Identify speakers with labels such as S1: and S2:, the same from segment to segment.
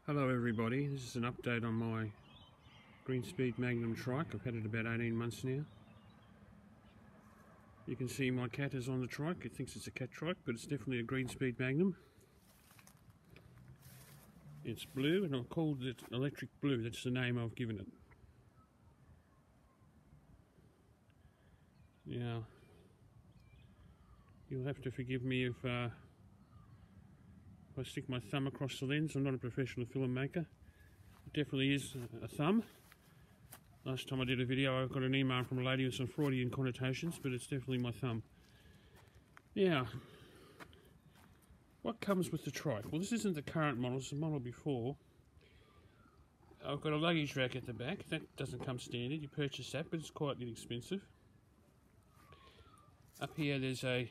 S1: Hello everybody, this is an update on my Greenspeed Magnum trike. I've had it about 18 months now. You can see my cat is on the trike. It thinks it's a cat trike, but it's definitely a Greenspeed Magnum. It's blue and I've called it Electric Blue. That's the name I've given it. Now, you'll have to forgive me if I stick my thumb across the lens. I'm not a professional film maker. It definitely is a thumb. Last time I did a video I got an email from a lady with some Freudian connotations, but it's definitely my thumb. Now, what comes with the trike? Well, this isn't the current model, it's the model before. I've got a luggage rack at the back. That doesn't come standard. You purchase that, but it's quite inexpensive. Up here there's a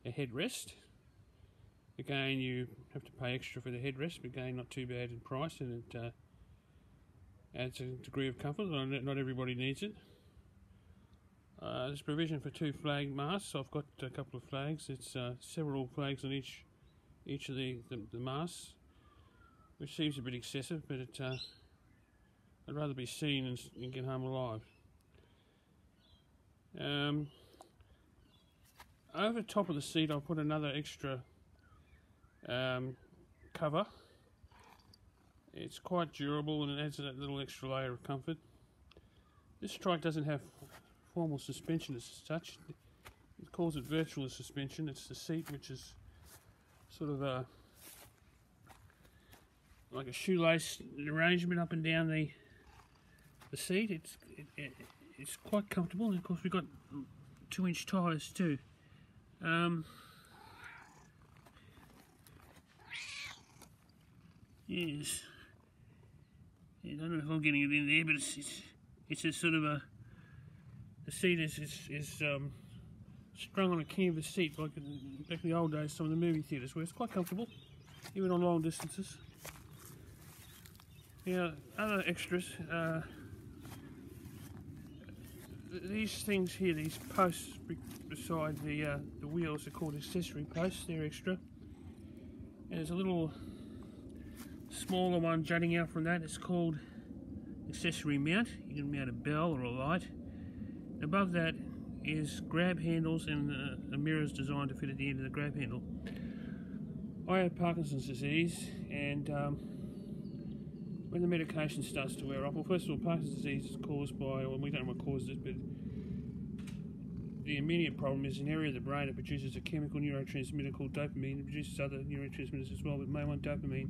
S1: headrest. Again, you have to pay extra for the headrest, but again, not too bad in price, and it adds a degree of comfort. Not everybody needs it. There's provision for 2 flag masts. I've got a couple of flags. It's several flags on each of the masts, which seems a bit excessive, but I'd rather be seen and get home alive. Over the top of the seat, I'll put another extra cover. It's quite durable and it adds that little extra layer of comfort. This trike doesn't have formal suspension as such. It calls it virtual suspension. It's the seat, which is sort of like a shoelace arrangement up and down the seat. It's quite comfortable, and of course we've got 2-inch tyres too. Yes. I don't know if I'm getting it in there, but it's a sort of the seat is strung on a canvas seat like back in the old days, some of the movie theatres, where it's quite comfortable, even on long distances. Now, other extras, these things here, these posts beside the wheels are called accessory posts. They're extra. And there's a little smaller one jutting out from that. It's called accessory mount. You can mount a bell or a light. Above that is grab handles and a mirror designed to fit at the end of the grab handle. I have Parkinson's disease, and when the medication starts to wear off, well, first of all, Parkinson's disease is caused by, well, we don't know what causes it, but the immediate problem is an area of the brain that produces a chemical neurotransmitter called dopamine. It produces other neurotransmitters as well, but main one, dopamine,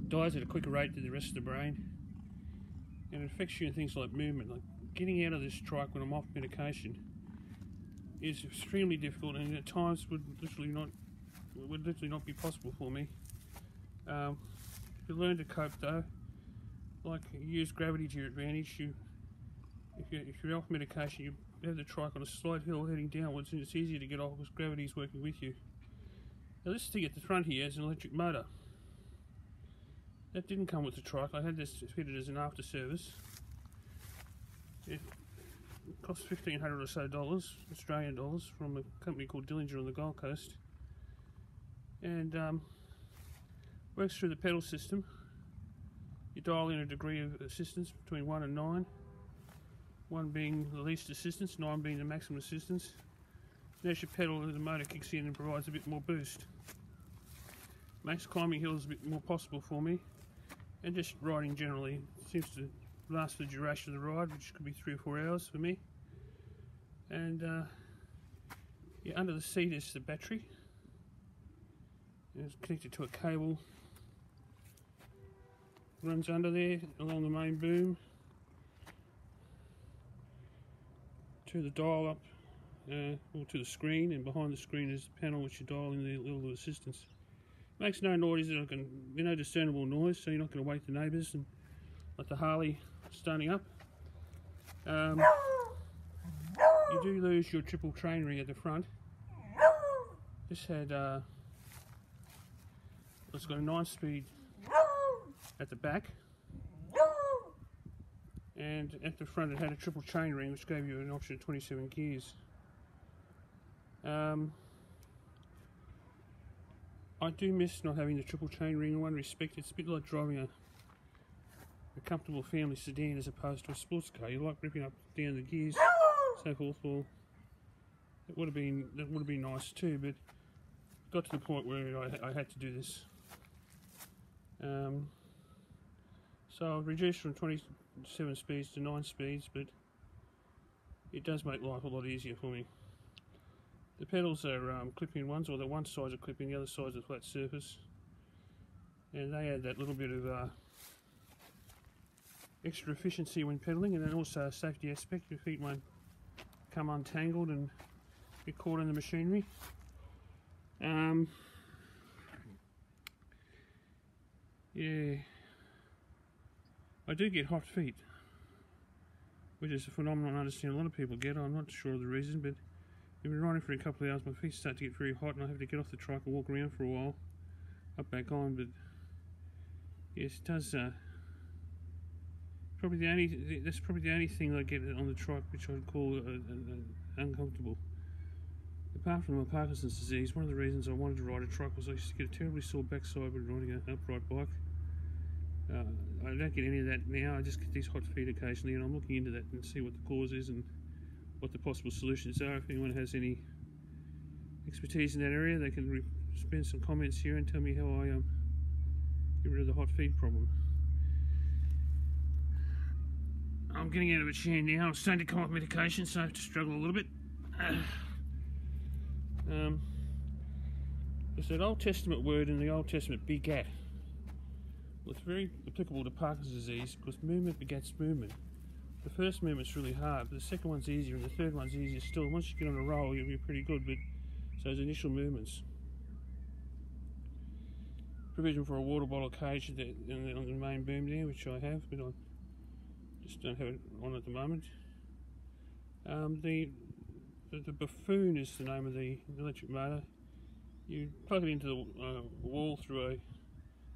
S1: dies at a quicker rate than the rest of the brain, and it affects you in things like movement. Like getting out of this trike when I'm off medication is extremely difficult, and at times would literally not be possible for me. If you learn to cope though, like use gravity to your advantage, if you're off medication, you have the trike on a slight hill heading downwards, and it's easier to get off because gravity is working with you. Now this thing at the front here is an electric motor. That didn't come with the trike. I had this fitted as an after service. It cost $1,500 or so, Australian dollars, from a company called Dillinger on the Gold Coast, and works through the pedal system. You dial in a degree of assistance between 1 and 9, 1 being the least assistance, 9 being the maximum assistance. And as you pedal, the motor kicks in and provides a bit more boost. Makes climbing hills a bit more possible for me, and just riding generally seems to last the duration of the ride, which could be 3 or 4 hours for me. And yeah, under the seat is the battery. It's connected to a cable, runs under there along the main boom to the dial up, or to the screen, and behind the screen is the panel which you dial in the level of assistance. Makes no noise, no discernible noise, so you're not going to wake the neighbours and like the Harley starting up. You do lose your triple train ring at the front. This had it's got a 9-speed at the back, and at the front it had a triple chain ring, which gave you an option of 27 gears. I do miss not having the triple chain ring in one respect. It's a bit like driving a comfortable family sedan as opposed to a sports car. You like ripping up down the gears, so forth. Well, that would have been nice too, but got to the point where I had to do this. So I've reduced from 27 speeds to 9 speeds, but it does make life a lot easier for me. The pedals are clip-in ones, or the one side's a clip-in, the other side's a flat surface, and they add that little bit of extra efficiency when pedaling, and then also a safety aspect. Your feet won't come untangled and get caught in the machinery. Yeah, I do get hot feet, which is a phenomenon I understand a lot of people get. I'm not sure of the reason, but I've been riding for a couple of hours, my feet start to get very hot and I have to get off the trike and walk around for a while, up back on. But yes, it does, that's probably the only thing I get on the trike which I'd call uncomfortable. Apart from my Parkinson's disease, one of the reasons I wanted to ride a trike was I used to get a terribly sore backside when riding an upright bike. I don't get any of that now. I just get these hot feet occasionally, and I'm looking into that and see what the cause is and what the possible solutions are. If anyone has any expertise in that area, they can spend some comments here and tell me how I get rid of the hot feet problem. I'm getting out of a chair now. I'm starting to come off medication, so I have to struggle a little bit. There's that Old Testament word in the Old Testament, begat. Well, it's very applicable to Parkinson's disease because movement begets movement. The first movement's really hard, but the second one's easier, and the third one's easier still. Once you get on a roll, you'll be pretty good, but it's those initial movements. Provision for a water bottle cage on the main boom there, which I have, but I just don't have it on at the moment. The Buffoon is the name of the electric motor. You plug it into the wall through a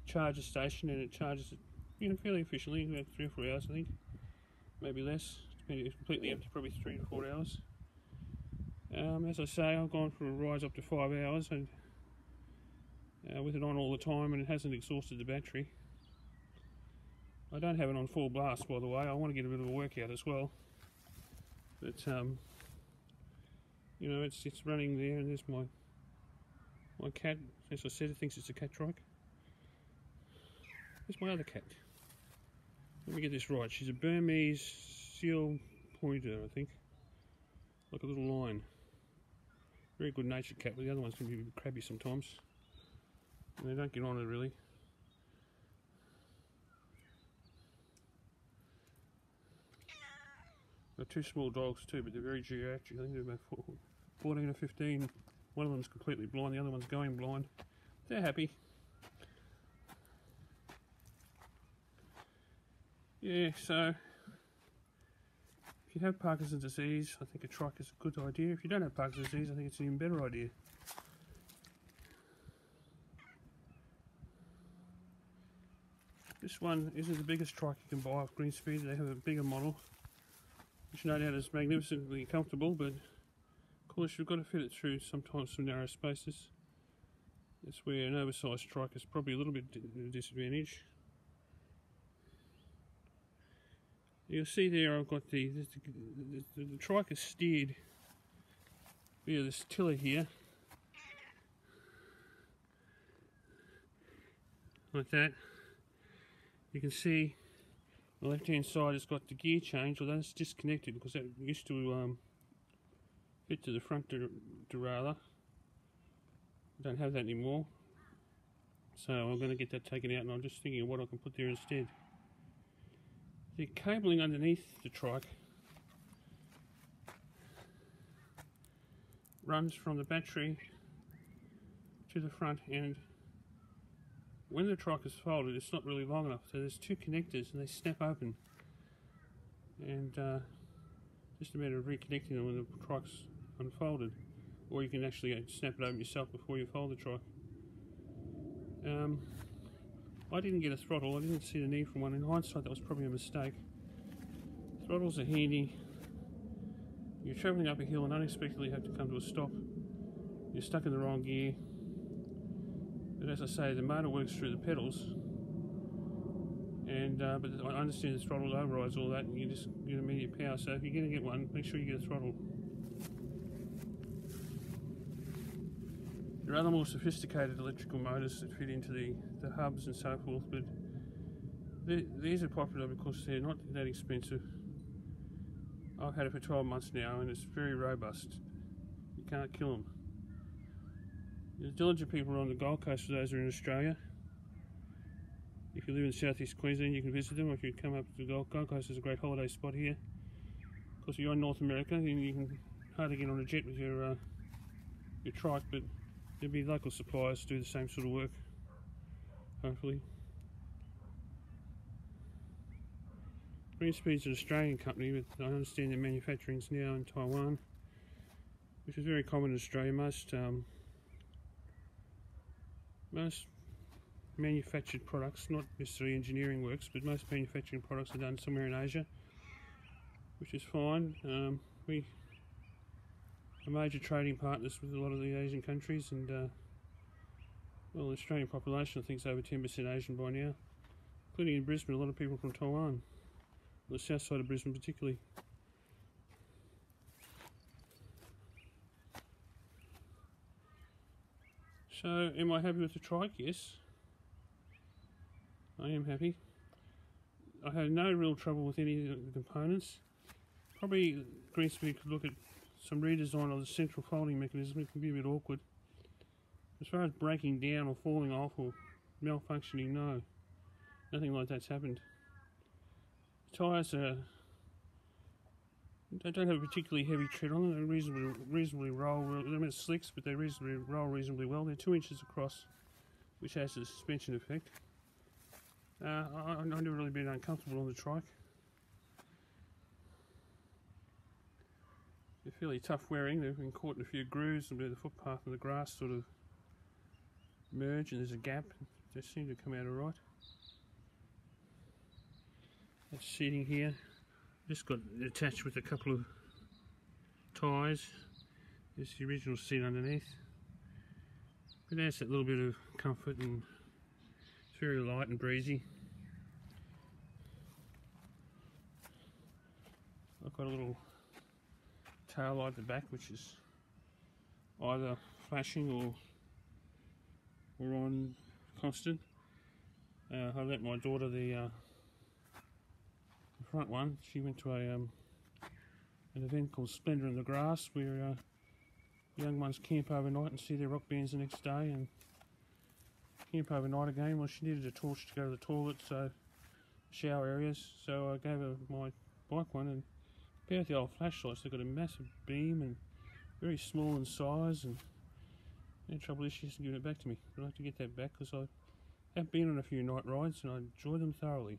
S1: charger station, and it charges it fairly efficiently, about 3 or 4 hours I think, maybe less, depending. It's completely empty, probably 3 to 4 hours. As I say, I've gone for a ride up to 5 hours, and with it on all the time, and it hasn't exhausted the battery. I don't have it on full blast, by the way. I want to get a bit of a workout as well, but it's running there, and there's my cat. As I said, it thinks it's a cat trike. There's my other cat. Let me get this right. She's a Burmese seal pointer, I think. Like a little lion. Very good natured cat, but the other ones can be a bit crabby sometimes. And they don't get on her really. Got 2 small dogs too, but they're very geriatric. I think they're about 14 or 15. One of them's completely blind, the other one's going blind. They're happy. Yeah, so if you have Parkinson's disease, I think a trike is a good idea. If you don't have Parkinson's disease, I think it's an even better idea. This one isn't the biggest trike you can buy off Greenspeed. They have a bigger model, which no doubt is magnificently comfortable, but of course you've got to fit it through sometimes some narrow spaces. That's where an oversized trike is probably a little bit at a disadvantage. You'll see there I've got the trike is steered via this tiller here, like that. You can see the left hand side has got the gear change, although it's disconnected because that used to fit to the front derailleur. I don't have that anymore, so I'm going to get that taken out, and I'm just thinking of what I can put there instead. The cabling underneath the trike runs from the battery to the front, and when the trike is folded, it's not really long enough, so there's 2 connectors and they snap open, and just a matter of reconnecting them when the trike's unfolded, or you can actually snap it open yourself before you fold the trike. I didn't get a throttle. I didn't see the need for one. In hindsight, that was probably a mistake. Throttles are handy. You're travelling up a hill and unexpectedly have to come to a stop. You're stuck in the wrong gear. But as I say, the motor works through the pedals, and but I understand the throttle overrides all that, and you just get immediate power. So if you're going to get one, make sure you get a throttle. There are other more sophisticated electrical motors that fit into the hubs and so forth, but these are popular because they're not that expensive. I've had it for 12 months now, and it's very robust. You can't kill them. The diligent people are on the Gold Coast, for those who are in Australia. If you live in southeast Queensland, you can visit them, or if you come up to the Gold Coast, is a great holiday spot here. Of course, if you're in North America, then you can hardly get on a jet with your trike, but there'll be local suppliers to do the same sort of work, hopefully. Greenspeed's an Australian company, but I understand their manufacturing's now in Taiwan, which is very common in Australia. Most manufactured products, not necessarily engineering works, but most manufacturing products are done somewhere in Asia, which is fine. We are major trading partners with a lot of the Asian countries, and well, the Australian population I think is over 10% Asian by now, including in Brisbane. A lot of people from Taiwan, the south side of Brisbane particularly. So, am I happy with the trike? Yes, I am happy. I had no real trouble with any of the components. Probably Greenspeed could look at some redesign of the central folding mechanism. It can be a bit awkward. As far as breaking down or falling off or malfunctioning, no. Nothing like that's happened. The tyres they don't have a particularly heavy tread on them. They're reasonably roll. I mean, it's slicks, but they roll reasonably well. They're 2 inches across, which has a suspension effect. I've never really been uncomfortable on the trike. They're fairly tough wearing. They've been caught in a few grooves where the footpath and the grass sort of merge, and there's a gap. They seem to come out alright. That's seating here. Just got it attached with a couple of ties. There's the original seat underneath. But there's that little bit of comfort, and it's very light and breezy. I've got a little tail light at the back, which is either flashing or on constant. I let my daughter the front one. She went to an event called Splendour in the Grass, where young ones camp overnight and see their rock bands the next day and camp overnight again. Well, she needed a torch to go to the toilet, so shower areas, so I gave her my bike one, and compared with the old flashlights, they've got a massive beam and very small in size, and the trouble is she hasn't given it back to me. I'd like to get that back, because I have been on a few night rides and I enjoy them thoroughly.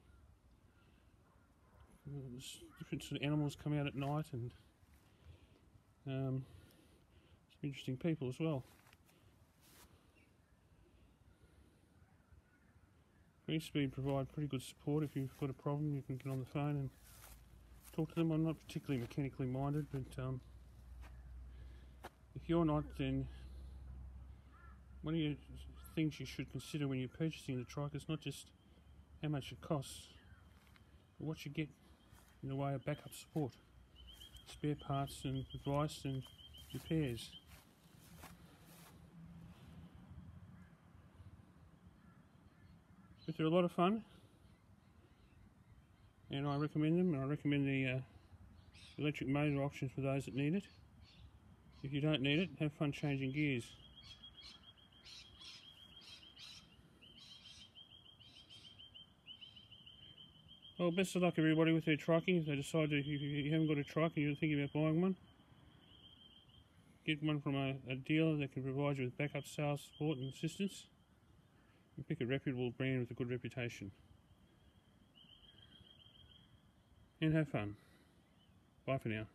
S1: Different sort of animals come out at night, and some interesting people as well. Greenspeed provide pretty good support. If you've got a problem, you can get on the phone and talk to them. I'm not particularly mechanically minded, but if you're not, then one of the things you should consider when you're purchasing the trike is not just how much it costs, but what you get in the way of backup support, spare parts and advice and repairs. But they're a lot of fun, and I recommend them, and I recommend the electric motor option for those that need it. If you don't need it, have fun changing gears. Well, best of luck everybody with their triking. If they decide to, if you haven't got a trike and you're thinking about buying one, get one from a dealer that can provide you with backup sales support and assistance, and pick a reputable brand with a good reputation. And have fun. Bye for now.